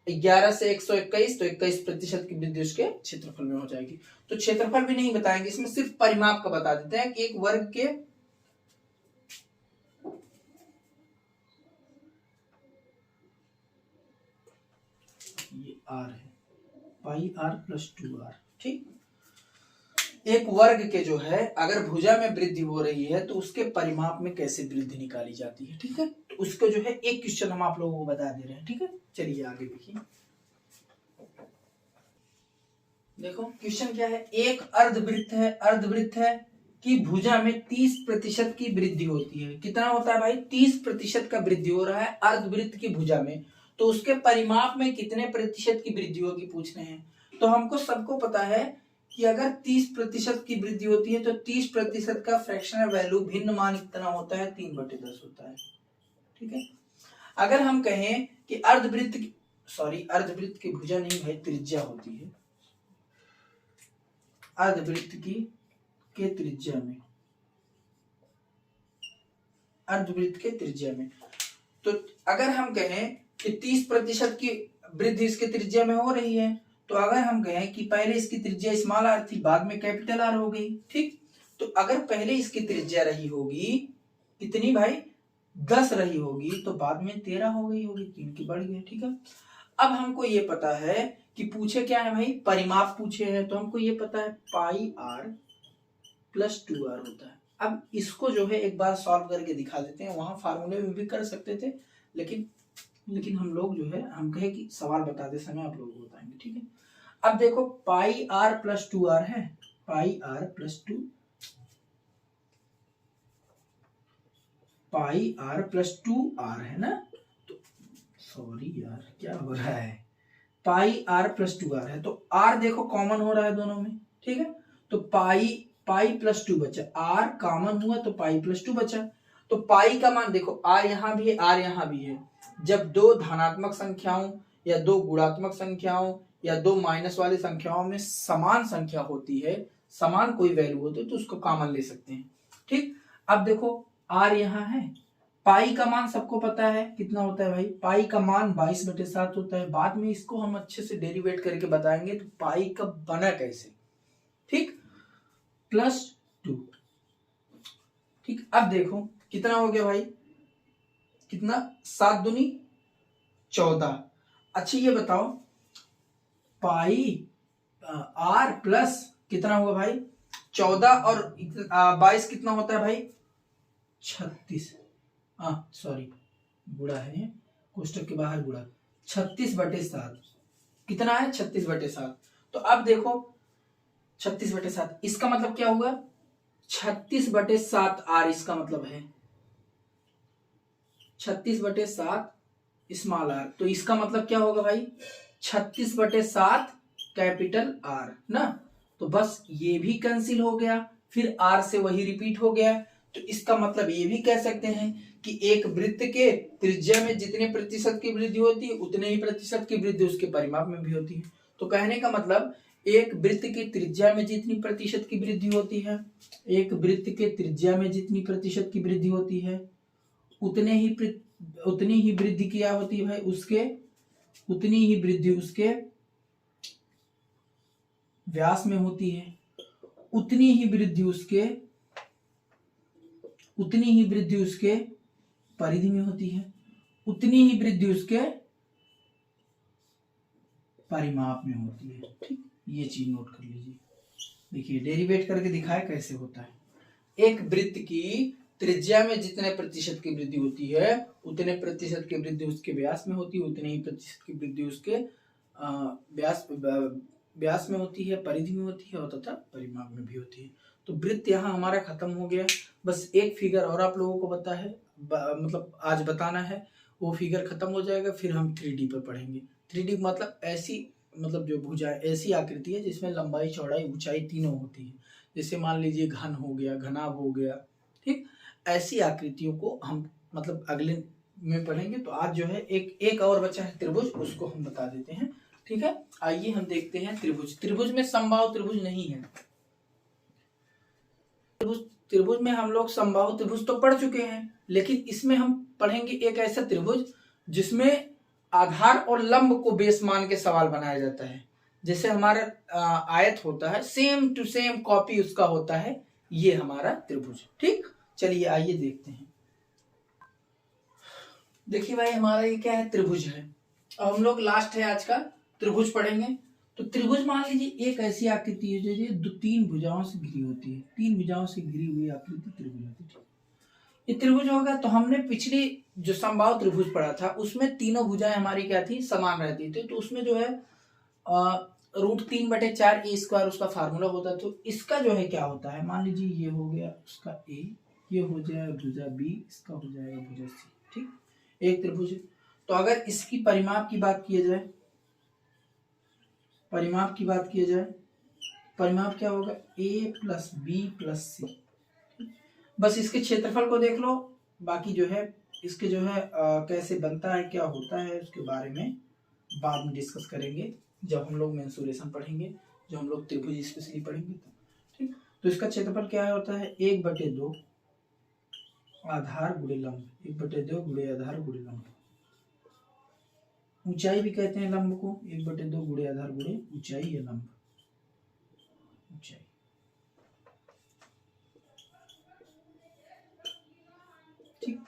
11 से 121, तो 21% की वृद्धि उसके क्षेत्रफल में हो जाएगी। तो क्षेत्रफल भी नहीं बताएंगे इसमें, सिर्फ परिमाप का बता देते हैं कि एक वर्ग के ये आर है, पाई आर प्लस 2r, ठीक। एक वर्ग के जो है अगर भुजा में वृद्धि हो रही है तो उसके परिमाप में कैसे वृद्धि निकाली जाती है, ठीक है। तो उसको जो है एक क्वेश्चन हम आप लोगों को बता दे रहे हैं, ठीक है। चलिए आगे देखिए, देखो क्वेश्चन क्या है, एक अर्धवृत्त है कि भुजा में 30% की वृद्धि होती है। कितना होता है भाई, 30% का वृद्धि हो रहा है अर्धवृत्त की भुजा में, तो उसके परिमाप में कितने प्रतिशत की वृद्धि होगी पूछ रहे हैं। तो हमको सबको पता है कि अगर 30% की वृद्धि होती है तो 30% का फ्रैक्शनल वैल्यू भिन्न मान कितना होता है, 3/10 होता है, ठीक है। अगर हम कहें कि अर्धवृत्त की भुजा नहीं भाई, त्रिज्या होती है, अर्धवृत्त के त्रिज्या में, अर्धवृत्त के त्रिज्या में, तो अगर हम कहें कि 30% की वृद्धि इसके त्रिज्या में हो रही है, तो अगर हम कहें कि पहले इसकी त्रिज्या स्मॉल आर थी, बाद में कैपिटल आर हो गई, ठीक। तो अगर पहले इसकी त्रिज्या रही होगी कितनी भाई, 10 रही होगी, तो बाद में 13 हो गई होगी, 3 की बढ़ गई, ठीक है। अब हमको ये पता है कि पूछे क्या है भाई, परिमाप पूछे है, तो हमको ये पता है पाई आर प्लस 2r होता है। अब इसको जो है एक बार सॉल्व करके दिखा देते हैं, वहां फार्मूले में भी कर सकते थे, लेकिन हम लोग जो है हम कहे कि सवाल बताते समय आप लोग बताएंगे, ठीक है। अब देखो पाई आर प्लस 2r है, पाई आर प्लस 2r है ना, तो सॉरी यार क्या हो रहा है, पाई आर प्लस 2r है, तो r देखो कॉमन हो रहा है दोनों में, ठीक है। तो पाई प्लस 2 बचा, r कॉमन हुआ तो पाई प्लस 2 बचा। तो पाई का मान देखो, r यहां भी है, r यहां भी है, जब दो धनात्मक संख्याओं या दो गुणात्मक संख्याओं या दो माइनस वाली संख्याओं में समान संख्या होती है, समान कोई वैल्यू होती है, तो उसको कॉमन ले सकते हैं, ठीक। अब देखो r यहाँ है, पाई का मान सबको पता है कितना होता है भाई, पाई का मान 22/7 होता है। बाद में इसको हम अच्छे से डेरिवेट करके बताएंगे तो पाई का बना कैसे, ठीक। प्लस ठीक, अब देखो कितना हो गया भाई, कितना, 7 दूनी 14। अच्छा ये बताओ पाई आर प्लस कितना हुआ भाई 14 और 22 कितना होता है भाई 36। हाँ सॉरी गुणा है, कोष्टक के बाहर गुणा, 36/7 कितना है 36/7। तो अब देखो 36/7 इसका मतलब क्या हुआ 36/7 आर, इसका मतलब है 36/7 स्मॉल आर, तो इसका मतलब क्या होगा भाई 36/7 कैपिटल आर ना। तो बस ये भी कैंसिल हो गया, फिर आर से वही रिपीट हो गया। तो इसका मतलब ये भी कह सकते हैं कि एक वृत्त के त्रिज्या में जितने प्रतिशत की वृद्धि होती है उतने ही प्रतिशत की वृद्धि उसके परिमाप में भी होती है। तो कहने का मतलब एक वृत्त की त्रिज्या में जितनी प्रतिशत की वृद्धि होती है, एक वृत्त के त्रिज्या में जितनी प्रतिशत की वृद्धि होती है उतनी ही वृद्धि क्या होती है भाई उसके, उतनी ही वृद्धि उसके व्यास में होती है, उतनी ही वृद्धि उसके परिधि में होती है, उतनी ही वृद्धि उसके परिमाप में होती है। ठीक, ये चीज नोट कर लीजिए। देखिए डेरिवेट करके दिखाए कैसे होता है। एक वृत्त की त्रिज्या में जितने प्रतिशत की वृद्धि होती है उतने प्रतिशत की वृद्धि उसके व्यास में होती है, उतने ही प्रतिशत की वृद्धि उसके व्यास में होती है, परिधि में होती है और तथा परिमाप में भी होती है। तो वृत्त यहाँ हमारा खत्म हो गया। बस एक फिगर और आप लोगों को बता है मतलब आज बताना है, वो फिगर खत्म हो जाएगा फिर हम 3D पर पढ़ेंगे। 3D मतलब ऐसी, मतलब जो भुजा ऐसी आकृति है जिसमें लंबाई चौड़ाई ऊंचाई तीनों होती है। जैसे मान लीजिए घन हो गया, घनाभ हो गया, ठीक, ऐसी आकृतियों को हम मतलब अगले में पढ़ेंगे। तो आज जो है एक और बचा है त्रिभुज, उसको हम बता देते हैं। ठीक है, आइए हम देखते हैं त्रिभुज। त्रिभुज में समबाहु त्रिभुज नहीं है। त्रिभुज में हम लोग समबाहु त्रिभुज तो पढ़ चुके हैं, लेकिन इसमें हम पढ़ेंगे एक ऐसा त्रिभुज जिसमें आधार और लंब को बेस मान के सवाल बनाया जाता है। जैसे हमारा आयत होता है, सेम टू सेम कॉपी उसका होता है, ये हमारा त्रिभुज। ठीक, चलिए आइए देखते हैं। देखिए भाई हमारा ये क्या है, त्रिभुज है। अब हम लोग लास्ट है आज का त्रिभुज पढ़ेंगे। तो त्रिभुज मान लीजिए एक ऐसी आकृति है जो 3 भुजाओं से घिरी होती है, 3 भुजाओं से घिरी हुई आकृति त्रिभुज होती है। ये त्रिभुज होगा। तो हमने पिछली जो समबाहु त्रिभुज पढ़ा था उसमें तीनों भुजाएं हमारी क्या थी, समान रहती थी। तो उसमें जो है √3/4 a² उसका फार्मूला होता। तो इसका जो है क्या होता है, मान लीजिए ये हो गया उसका a, ये हो जाएगा भुजा b, इसका हो जाएगा भुजा c। ठीक, एक त्रिभुज है। तो अगर इसकी परिमाप की बात किया जाए, परिमाप क्या होगा a + b + c। बस इसके क्षेत्रफल को देख लो, बाकी जो है इसके जो है कैसे बनता है, क्या होता है, उसके बारे में बाद में डिस्कस करेंगे जब हम लोग मेंसुरेशन पढ़ेंगे, जब हम लोग त्रिभुज स्पेशली पढ़ेंगे। ठीक, तो इसका क्षेत्रफल क्या होता है 1/2 आधार गुणे लंब, 1/2 गुणे आधार गुणे लंब। ऊंचाई भी कहते हैं लंब को, 1/2 गुणे आधार गुणे ऊंचाई या लंब ऊंचाई। ठीक,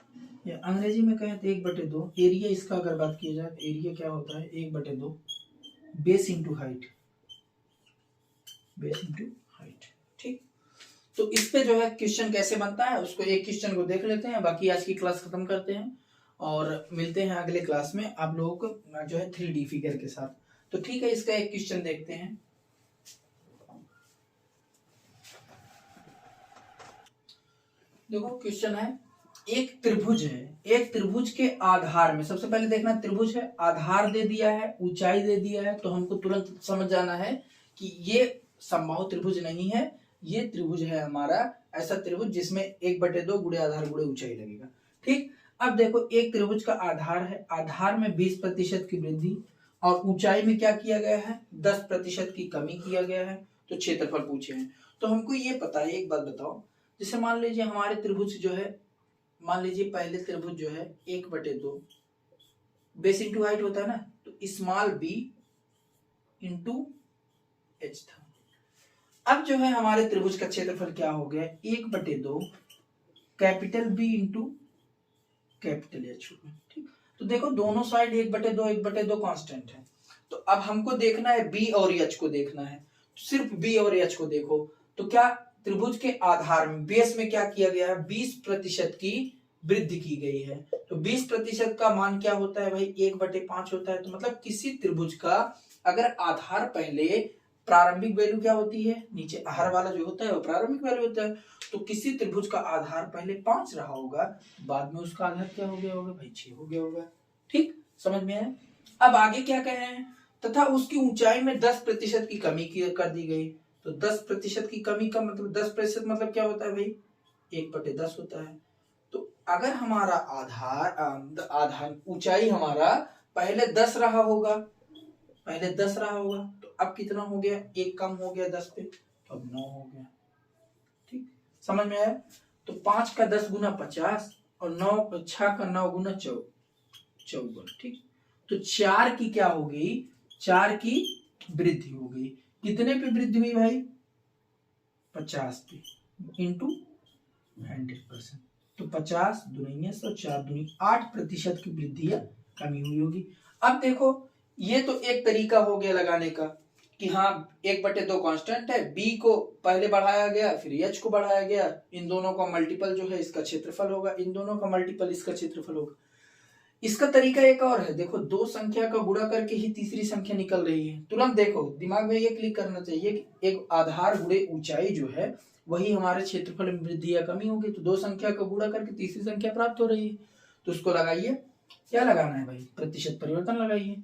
या अंग्रेजी में कहें तो 1/2 एरिया। इसका अगर बात की जाए तो एरिया क्या होता है 1/2 base into height, base into height. ठीक, तो इस पे जो है क्वेश्चन कैसे बनता है उसको एक क्वेश्चन को देख लेते हैं, बाकी आज की क्लास खत्म करते हैं और मिलते हैं अगले क्लास में आप लोगों को जो है 3D फिगर के साथ। तो ठीक है, इसका एक क्वेश्चन देखते हैं। देखो क्वेश्चन है, एक त्रिभुज है, एक त्रिभुज के आधार में, सबसे पहले देखना त्रिभुज है, आधार दे दिया है, ऊंचाई दे दिया है, तो हमको तुरंत समझ जाना है कि ये समबाहु त्रिभुज नहीं है, ये त्रिभुज है हमारा ऐसा त्रिभुज जिसमें 1/2 गुणे आधार गुणे ऊंचाई लगेगा। ठीक, अब देखो एक त्रिभुज का आधार है, आधार में 20% की वृद्धि और ऊंचाई में क्या किया गया है 10% की कमी किया गया है। तो क्षेत्रफल पूछे हैं, तो हमको ये पता है, एक बात बताओ, जैसे मान लीजिए हमारे त्रिभुज जो है, मान लीजिए पहले त्रिभुज जो है 1/2 बेस इंटू हाइट होता है ना, तो स्मॉल b इंटू h था। अब जो है हमारे त्रिभुज का क्षेत्रफल क्या हो गया 1/2 capital B into capital H होगा। ठीक, तो देखो दोनों साइड 1/2 कांस्टेंट है। तो अब हमको देखना है बी और एच को देखना है, तो सिर्फ बी और एच को देखो। तो क्या त्रिभुज के आधार में बेस में क्या किया गया है, 20% की वृद्धि की गई है। तो 20% का मान क्या होता है भाई, 1/5 होता है। तो मतलब किसी त्रिभुज का अगर आधार पहले, प्रारंभिक वैल्यू क्या होती है, नीचे आहार वाला जो होता है वो प्रारंभिक वैल्यू होता है। तो किसी त्रिभुज का आधार पहले 5 रहा होगा, बाद में उसका आधार क्या हो गया होगा भाई, 6 हो गया होगा। ठीक, समझ में आया। अब आगे क्या कह रहे हैं, तथा उसकी ऊंचाई में 10% की कमी कर दी गई। तो 10% की कमी का मतलब 10% मतलब क्या होता है भाई, 1/10 होता है। तो अगर हमारा आधार ऊंचाई हमारा पहले 10 रहा होगा, तो अब कितना हो गया, 1 कम हो गया 10 पे, तो अब 9 हो गया। ठीक, समझ में आया। तो 5 का 10 गुना 50 और 6 का 9 गुना 54। ठीक, तो 4 की क्या हो गई, 4 की वृद्धि हो गई। कितने पे वृद्धि हुई भाई, 50 पे इंटू 100%। तो 50 दूनी 100, 4 दूनी 8% की वृद्धि या कमी हुई होगी। अब देखो ये तो एक तरीका हो गया लगाने का कि हाँ 1/2 कांस्टेंट है, बी को पहले बढ़ाया गया फिर एच को बढ़ाया गया, इन दोनों का मल्टीपल जो है इसका क्षेत्रफल होगा, इन दोनों का मल्टीपल इसका क्षेत्रफल होगा। इसका तरीका एक और है, देखो 2 संख्या का गुणा करके ही तीसरी संख्या निकल रही है। तुरंत देखो दिमाग में ये क्लिक करना चाहिए कि एक आधार गुणे ऊंचाई जो है वही हमारे क्षेत्रफल में वृद्धि या कमी होगी। तो 2 संख्या का गुणा करके तीसरी संख्या प्राप्त हो रही है। तो उसको लगाइए, क्या लगाना है भाई, प्रतिशत परिवर्तन लगाइए,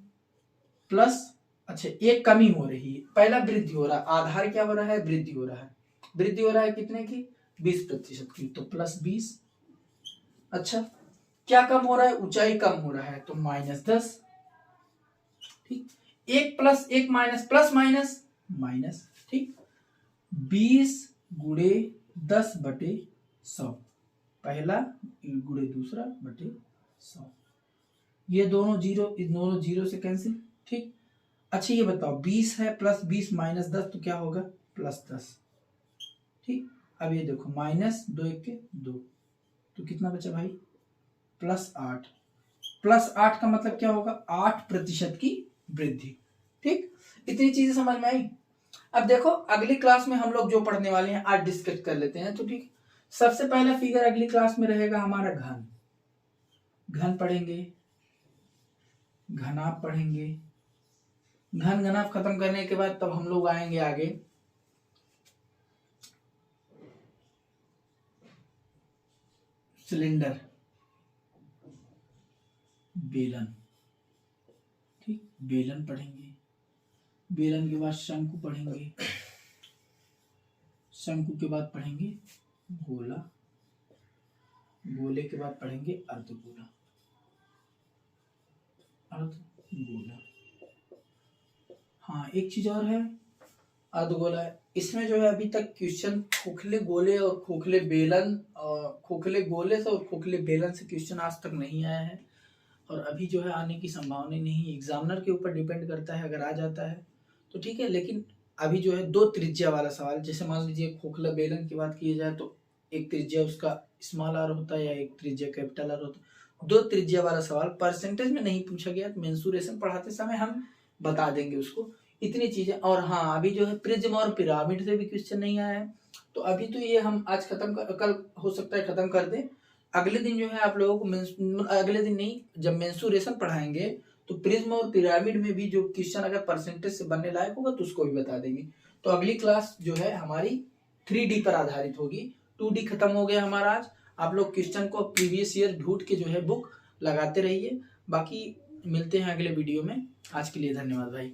प्लस अच्छा एक कमी हो रही है, पहला वृद्धि हो रहा है, आधार क्या हो रहा है, वृद्धि हो रहा है कितने की, 20% की, तो प्लस 20। अच्छा क्या कम हो रहा है, ऊंचाई कम हो रहा है, तो -10। ठीक, 1 plus 1 minus plus minus minus. ठीक, 20 गुणे 10/100, पहला गुणे दूसरा बटे 100, ये दोनों जीरो से कैंसिल। ठीक, अच्छा ये बताओ 20 है प्लस 20 माइनस 10 तो क्या होगा, +10। ठीक, अब ये देखो -2 1 के 2, तो कितना बचा भाई, +8। +8 का मतलब क्या होगा, 8% की वृद्धि। ठीक, इतनी चीजें समझ में आई। अब देखो अगली क्लास में हम लोग जो पढ़ने वाले हैं आज डिस्कस कर लेते हैं। तो ठीक, सबसे पहला फिगर अगली क्लास में रहेगा हमारा घन पढ़ेंगे, घनाभ पढ़ेंगे। घनाभ खत्म करने के बाद तब हम लोग आएंगे आगे सिलेंडर, बेलन। ठीक, बेलन पढ़ेंगे, बेलन के बाद शंकु पढ़ेंगे, शंकु के बाद पढ़ेंगे गोला, गोले के बाद पढ़ेंगे अर्धगोला, अर्धगोला। हाँ एक चीज और है, अर्धगोला। इसमें जो है अभी तक क्वेश्चन खोखले गोले और खोखले बेलन, खोखले गोले से और खोखले बेलन से क्वेश्चन आज तक नहीं आया है, और अभी जो है आने की संभावना नहीं। एग्जामिनर के ऊपर डिपेंड करता है, अगर आ जाता है तो ठीक है, लेकिन अभी जो है 2 त्रिज्या वाला सवाल, जैसे मान लीजिए खोखला बेलन की बात की जाए तो एक त्रिज्या उसका स्मॉल आर होता है या एक त्रिज्या कैपिटल आर होता है। 2 त्रिज्या वाला सवाल परसेंटेज में नहीं पूछा गया, तो मेंसुरेशन पढ़ाते समय हम बता देंगे उसको, इतनी चीजें। और हाँ अभी जो है प्रिज्म और पिरामिड से भी क्वेश्चन नहीं आया है, तो अभी तो ये हम आज कल हो सकता है खत्म कर दें। अगले दिन जो है आप लोगों को अगले दिन नहीं, जब मेंसुरेशन पढ़ाएंगे तो प्रिज्म और पिरामिड में भी जो क्वेश्चन अगर परसेंटेज से बनने लायक होगा तो उसको भी बता देंगे। तो अगली क्लास जो है हमारी 3D पर आधारित होगी। 2D खत्म हो गया हमारा आज। आप लोग क्वेश्चन को प्रीवियस ईयर ढूंढ के जो है बुक लगाते रहिए। बाकी मिलते हैं अगले वीडियो में। आज के लिए धन्यवाद भाई।